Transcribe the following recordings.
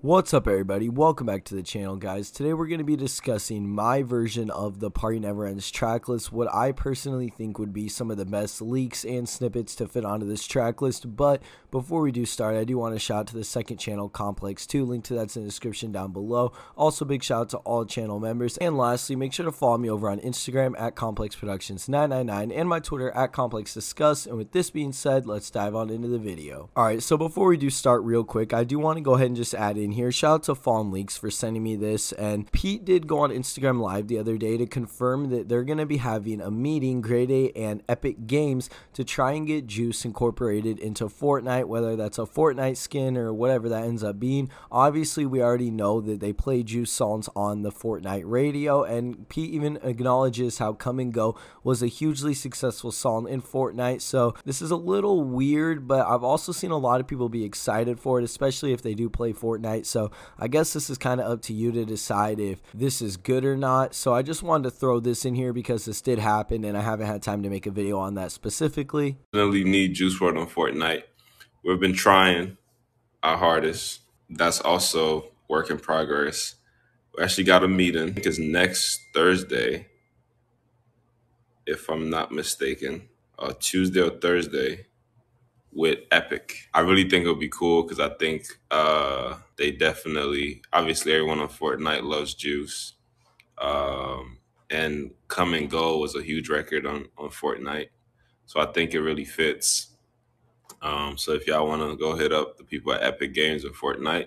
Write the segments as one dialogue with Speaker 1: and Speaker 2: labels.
Speaker 1: What's up everybody, welcome back to the channel guys. Today we're going to be discussing my version of the Party Never Ends track list, what I personally think would be some of the best leaks and snippets to fit onto this track list. But before we do start, I do want to shout out to the second channel, Complex 2, link to that's in the description down below. Also big shout out to all channel members, and lastly make sure to follow me over on Instagram at ComplexProductions999 and my Twitter at ComplexDiscuss. And with this being said, let's dive on into the video. Alright, so before we do start real quick, I do want to go ahead and just add in here, shout out to Fawn Leaks for sending me this, and Pete did go on Instagram Live the other day to confirm that they're going to be having a meeting, Grade A and Epic Games, to try and get Juice incorporated into Fortnite, whether that's a Fortnite skin or whatever that ends up being. Obviously we already know that they play Juice songs on the Fortnite radio, and Pete even acknowledges how Come and Go was a hugely successful song in Fortnite. So this is a little weird, but I've also seen a lot of people be excited for it, especially if they do play Fortnite. So I guess this is kind of up to you to decide if this is good or not. So I just wanted to throw this in here because this did happen and I haven't had time to make a video on that specifically.
Speaker 2: Definitely need Juice WRLD on Fortnite. We've been trying our hardest. That's also work in progress. We actually got a meeting because next Thursday, if I'm not mistaken, Tuesday or Thursday, with Epic. I really think it'll be cool because I think they definitely, obviously everyone on Fortnite loves Juice. And Come and Go was a huge record on Fortnite. So I think it really fits. So if y'all want to go hit up the people at Epic Games or Fortnite,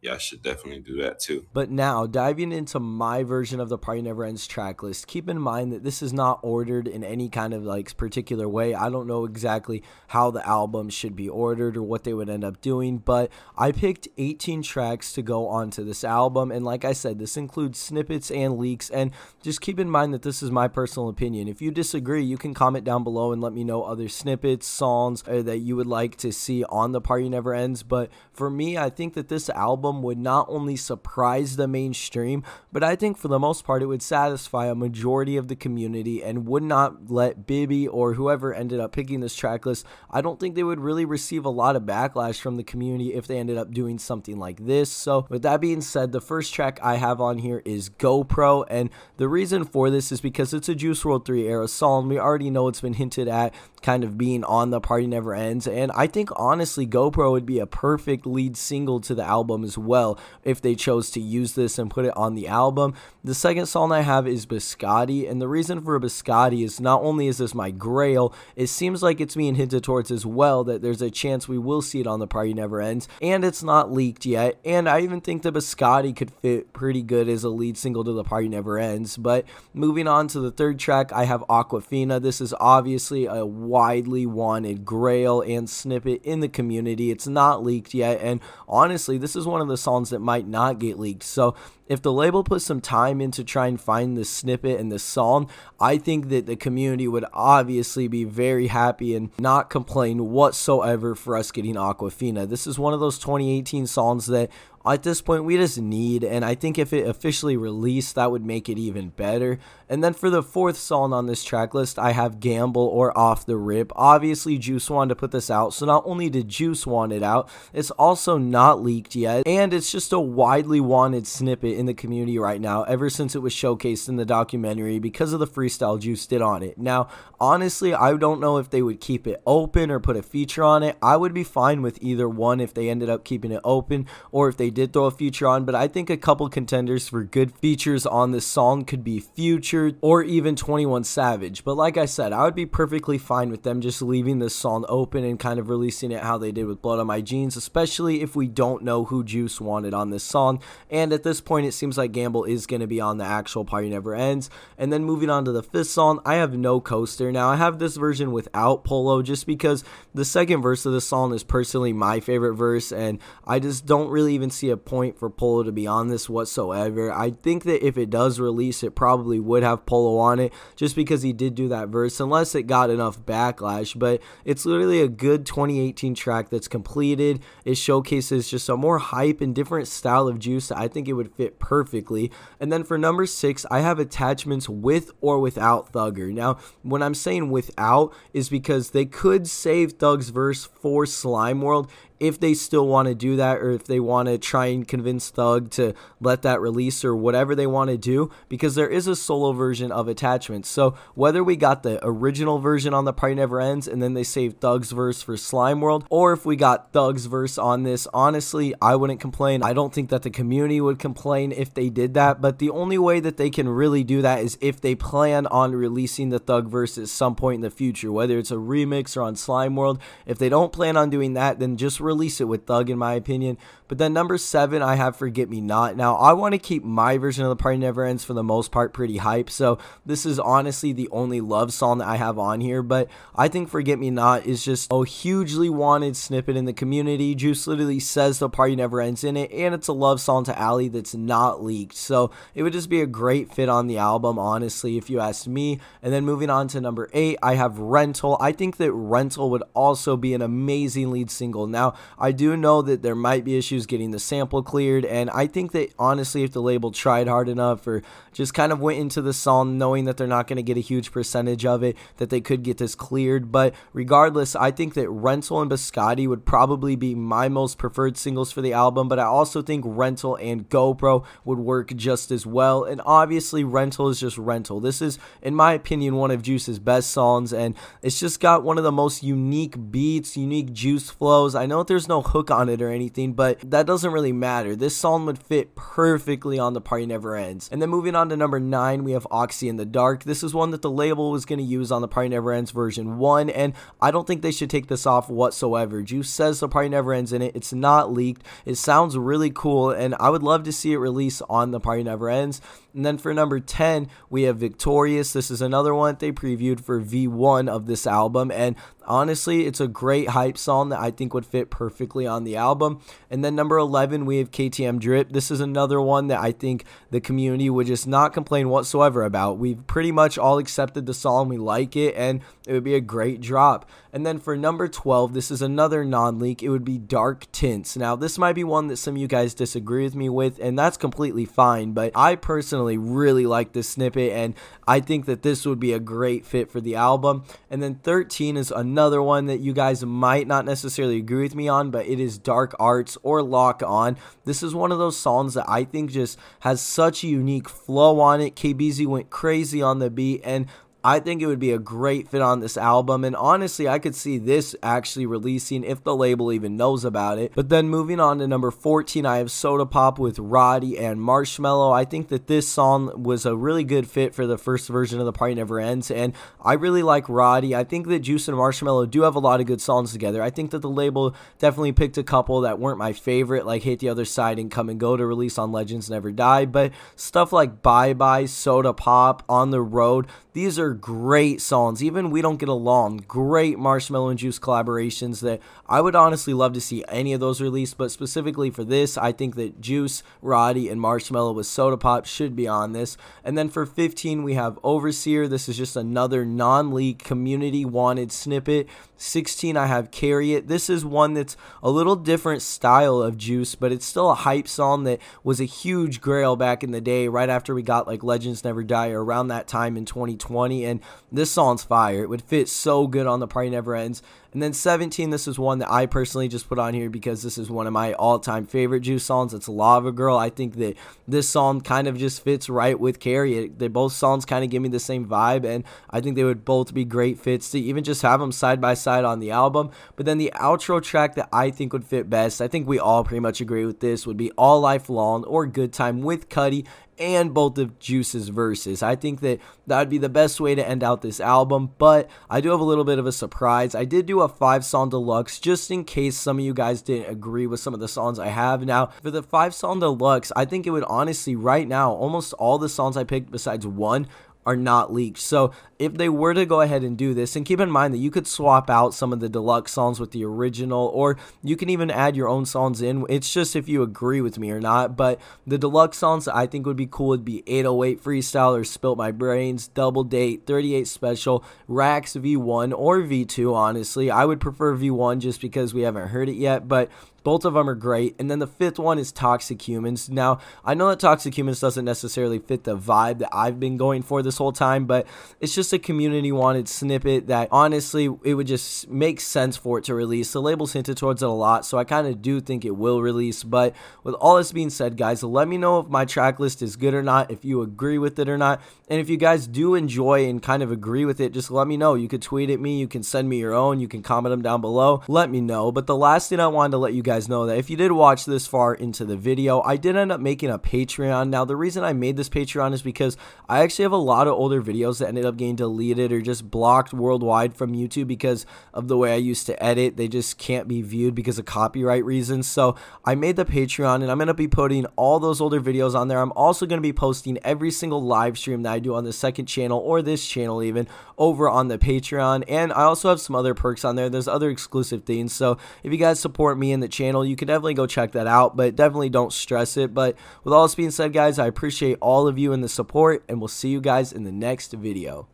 Speaker 2: yeah, I should definitely do that too.
Speaker 1: But now, diving into my version of the Party Never Ends track list, keep in mind that this is not ordered in any kind of like particular way. I don't know exactly how the album should be ordered or what they would end up doing, but I picked 18 tracks to go onto this album, and like I said, this includes snippets and leaks, and just keep in mind that this is my personal opinion. If you disagree, you can comment down below and let me know other snippets, songs that you would like to see on the Party Never Ends. But for me, I think that this album would not only surprise the mainstream, but I think for the most part it would satisfy a majority of the community and would not let Bibby or whoever ended up picking this track list, I don't think they would really receive a lot of backlash from the community if they ended up doing something like this. So with that being said, the first track I have on here is Gopro, and the reason for this is because it's a Juice WRLD 3 era song. We already know it's been hinted at kind of being on the Party Never Ends, and I think honestly Gopro would be a perfect lead single to the album as well if they chose to use this and put it on the album. The second song I have is Biscotti, and the reason for Biscotti is not only is this my grail, it seems like it's being hinted towards as well that there's a chance we will see it on the Party Never Ends, and it's not leaked yet, and I even think that Biscotti could fit pretty good as a lead single to the Party Never Ends. But moving on to the third track, I have Aquafina. This is obviously a widely wanted grail and snippet in the community. It's not leaked yet, and honestly this is one of the songs that might not get leaked. So if the label put some time in to try and find this snippet and this song, I think that the community would obviously be very happy and not complain whatsoever for us getting Aquafina. This is one of those 2018 songs that at this point we just need, and I think if it officially released, that would make it even better. And then for the fourth song on this track list, I have Gamble or Off the Rip. Obviously Juice wanted to put this out, so not only did Juice want it out, it's also not leaked yet, and it's just a widely wanted snippet in the community right now ever since it was showcased in the documentary because of the freestyle Juice did on it. Now honestly, I don't know if they would keep it open or put a feature on it. I would be fine with either one if they ended up keeping it open or if they did throw a feature on, but I think a couple contenders for good features on this song could be Future or even 21 Savage. But like I said, I would be perfectly fine with them just leaving this song open and kind of releasing it how they did with Blood on My Jeans, especially if we don't know who Juice wanted on this song. And at this point it seems like Gamble is going to be on the actual Party Never Ends. And then moving on to the fifth song, I have No Coaster. Now I have this version without Polo just because the second verse of the song is personally my favorite verse, and I just don't really even see a point for Polo to be on this whatsoever. I think that if it does release, it probably would have Polo on it just because he did do that verse, unless it got enough backlash. But it's literally a good 2018 track that's completed. It showcases just a more hype and different style of Juice that I think it would fit perfectly. And then for number 6, I have Attachments with or without Thugger. Now when I'm saying without is because they could save Thug's verse for Slime World if they still want to do that, or if they want to try and convince Thug to let that release, or whatever they want to do, because there is a solo version of Attachments. So whether we got the original version on The Party Never Ends and then they saved Thug's verse for Slime World, or if we got Thug's verse on this, honestly, I wouldn't complain. I don't think that the community would complain if they did that, but the only way that they can really do that is if they plan on releasing the Thug verse at some point in the future, whether it's a remix or on Slime World. If they don't plan on doing that, then just release it with Thug, in my opinion. But then number 7, I have Forget Me Not. Now, I want to keep my version of The Party Never Ends for the most part pretty hype, so this is honestly the only love song that I have on here, but I think Forget Me Not is just a hugely wanted snippet in the community. Juice literally says The Party Never Ends in it, and it's a love song to Ali that's not leaked, so it would just be a great fit on the album, honestly, if you ask me. And then moving on to number 8, I have Rental. I think that Rental would also be an amazing lead single. Now, I do know that there might be issues getting the sample cleared, and I think that honestly, if the label tried hard enough, or just kind of went into the song knowing that they're not going to get a huge percentage of it, that they could get this cleared. But regardless, I think that Rental and Biscotti would probably be my most preferred singles for the album, but I also think Rental and GoPro would work just as well. And obviously, Rental is just Rental. This is, in my opinion, one of Juice's best songs, and it's just got one of the most unique beats, unique Juice flows. I know that there's no hook on it or anything, but that doesn't really matter. This song would fit perfectly on The Party Never Ends. And then moving on to number 9, we have Oxy in the Dark. This is one that the label was going to use on The Party Never Ends version 1, and I don't think they should take this off whatsoever. Juice says The Party Never Ends in it. It's not leaked. It sounds really cool, and I would love to see it release on The Party Never Ends. And then for number 10, we have Victorious. This is another one that they previewed for V1 of this album, and honestly, it's a great hype song that I think would fit perfectly on the album. And then number 11, we have KTM Drip. This is another one that I think the community would just not complain whatsoever about. We've pretty much all accepted the song. We like it, and it would be a great drop. And then for number 12, this is another non-leak. It would be Dark Tints. Now, this might be one that some of you guys disagree with me with, and that's completely fine, but I personally really like this snippet, and I think that this would be a great fit for the album. And then 13 is another one that you guys might not necessarily agree with me on, but it is Dark Arts or Lock On. This is one of those songs that I think just has such a unique flow on it. KBZ went crazy on the beat, and I think it would be a great fit on this album, and honestly, I could see this actually releasing if the label even knows about it. But then moving on to number 14, I have Soda Pop with Roddy and Marshmello. I think that this song was a really good fit for the first version of The Party Never Ends, and I really like Roddy. I think that Juice and Marshmello do have a lot of good songs together. I think that the label definitely picked a couple that weren't my favorite, like Hate the Other Side and Come and Go, to release on Legends Never Die, but stuff like Bye Bye, Soda Pop, On the Road, these are great songs. Even We Don't Get Along, great Marshmello and Juice collaborations that I would honestly love to see any of those released, but specifically for this, I think that Juice, Roddy, and Marshmello with Soda Pop should be on this. And then for 15, we have Overseer. This is just another non-leak community wanted snippet. 16, I have Carry It. This is one that's a little different style of Juice, but it's still a hype song that was a huge grail back in the day, right after we got like Legends Never Die, or around that time in 2020, and this song's fire. It would fit so good on The Party Never Ends. And then 17, this is one that I personally just put on here because this is one of my all-time favorite Juice songs. It's Lava Girl. I think that this song kind of just fits right with Carry It. They both songs kind of give me the same vibe, and I think they would both be great fits to even just have them side by side on the album. But then the outro track that I think would fit best, I think we all pretty much agree with this, would be All Life Long or Good Time with Cudi and both of Juice's verses. I think that that would be the best way to end out this album, but I do have a little bit of a surprise. I did do a 5-song deluxe just in case some of you guys didn't agree with some of the songs I have. Now, for the 5-song deluxe, I think it would honestly, right now, almost all the songs I picked besides one are not leaked. So if they were to go ahead and do this, and keep in mind that you could swap out some of the deluxe songs with the original, or you can even add your own songs in. It's just if you agree with me or not. But the deluxe songs that I think would be cool would be 808 Freestyle or Spilt My Brains, Double Date, 38 Special, Rax V1 or V2. Honestly, I would prefer V1 just because we haven't heard it yet, but Both of them are great. And then the fifth one is Toxic Humans. Now, I know that Toxic Humans doesn't necessarily fit the vibe that I've been going for this whole time, but it's just a community wanted snippet that honestly, it would just make sense for it to release. The label's hinted towards it a lot, so I kind of do think it will release. But with all this being said, guys, let me know if my track list is good or not, if you agree with it or not. And if you guys do enjoy and kind of agree with it, just let me know. You could tweet at me, you can send me your own, you can comment them down below. Let me know. But the last thing I wanted to let you guys know, that if you did watch this far into the video, I did end up making a Patreon. Now, the reason I made this Patreon is because I actually have a lot of older videos that ended up getting deleted or just blocked worldwide from YouTube because of the way I used to edit. They just can't be viewed because of copyright reasons. So I made the Patreon, and I'm going to be putting all those older videos on there. I'm also going to be posting every single live stream that I do on the second channel, or this channel even, over on the Patreon. And I also have some other perks on there. There's other exclusive things. So if you guys support me in the channel, you can definitely go check that out, but definitely don't stress it. But with all this being said, guys, I appreciate all of you and the support, and we'll see you guys in the next video.